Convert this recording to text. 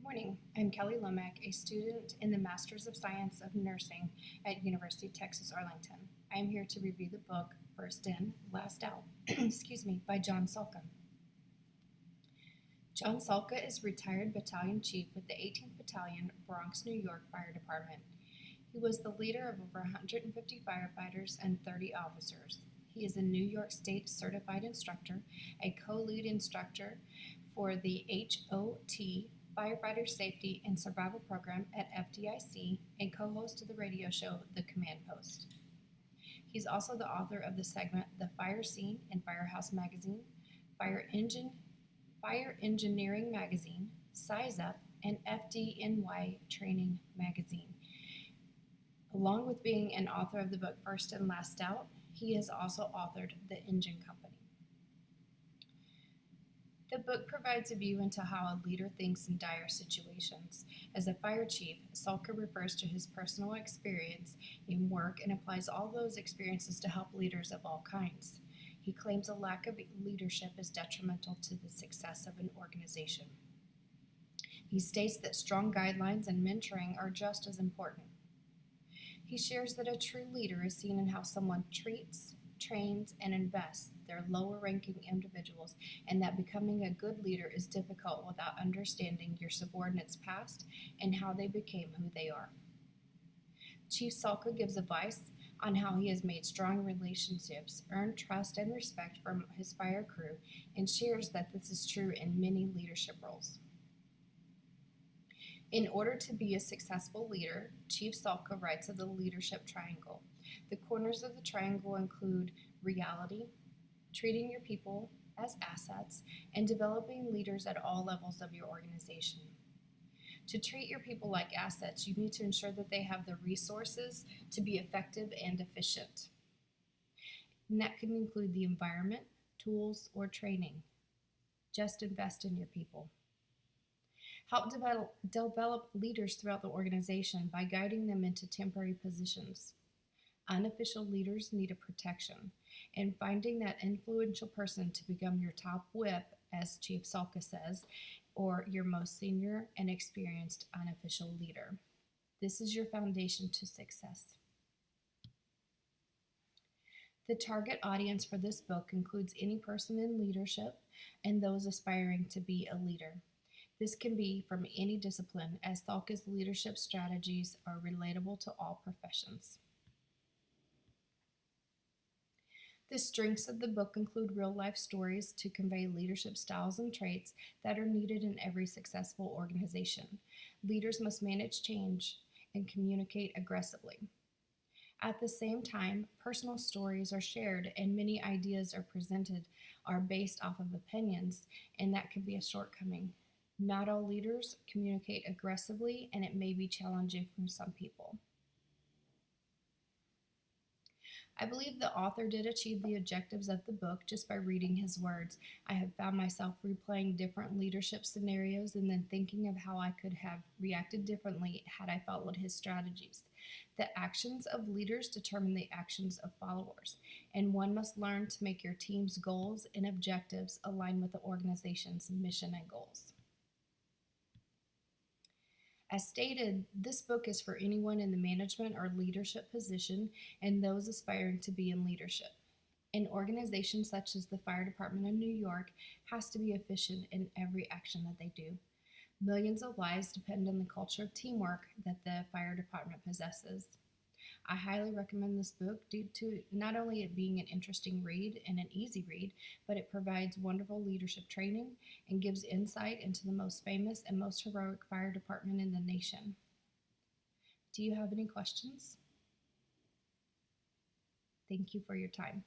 Morning. I'm Kelly Lomack, a student in the Masters of Science of Nursing at University of Texas Arlington. I am here to review the book First In, Last Out, by John Salka. John Salka is retired battalion chief with the 18th Battalion, Bronx, New York Fire Department. He was the leader of over 150 firefighters and 30 officers. He is a New York State certified instructor, a co-lead instructor for the HOT Firefighter Safety and Survival Program at FDIC, and co-host of the radio show The Command Post. He's also the author of the segment The Fire Scene in Firehouse Magazine, Fire Engineering Magazine, Size Up, and FDNY Training Magazine. Along with being an author of the book First and Last Out, he has also authored The Engine Company. The book provides a view into how a leader thinks in dire situations. As a fire chief, Salka refers to his personal experience in work and applies all those experiences to help leaders of all kinds. He claims a lack of leadership is detrimental to the success of an organization. He states that strong guidelines and mentoring are just as important. He shares that a true leader is seen in how someone treats, trains, and invests their lower-ranking individuals, and that becoming a good leader is difficult without understanding your subordinates' past and how they became who they are. Chief Salka gives advice on how he has made strong relationships, earned trust and respect from his fire crew, and shares that this is true in many leadership roles. In order to be a successful leader, Chief Salka writes of the leadership triangle. The corners of the triangle include reality, treating your people as assets, and developing leaders at all levels of your organization. To treat your people like assets, you need to ensure that they have the resources to be effective and efficient. And that can include the environment, tools, or training. Just invest in your people. Help develop leaders throughout the organization by guiding them into temporary positions. Unofficial leaders need a protection, and finding that influential person to become your top whip, as Chief Salka says, or your most senior and experienced unofficial leader. This is your foundation to success. The target audience for this book includes any person in leadership and those aspiring to be a leader. This can be from any discipline, as Salka's leadership strategies are relatable to all professions. The strengths of the book include real-life stories to convey leadership styles and traits that are needed in every successful organization. Leaders must manage change and communicate aggressively. At the same time, personal stories are shared and many ideas are presented are based off of opinions, and that can be a shortcoming. Not all leaders communicate aggressively, and it may be challenging for some people. I believe the author did achieve the objectives of the book just by reading his words. I have found myself replaying different leadership scenarios and then thinking of how I could have reacted differently had I followed his strategies. The actions of leaders determine the actions of followers, and one must learn to make your team's goals and objectives align with the organization's mission and goals. As stated, this book is for anyone in the management or leadership position and those aspiring to be in leadership. An organization such as the Fire Department of New York has to be efficient in every action that they do. Millions of lives depend on the culture of teamwork that the fire department possesses. I highly recommend this book due to not only it being an interesting read and an easy read, but it provides wonderful leadership training and gives insight into the most famous and most heroic fire department in the nation. Do you have any questions? Thank you for your time.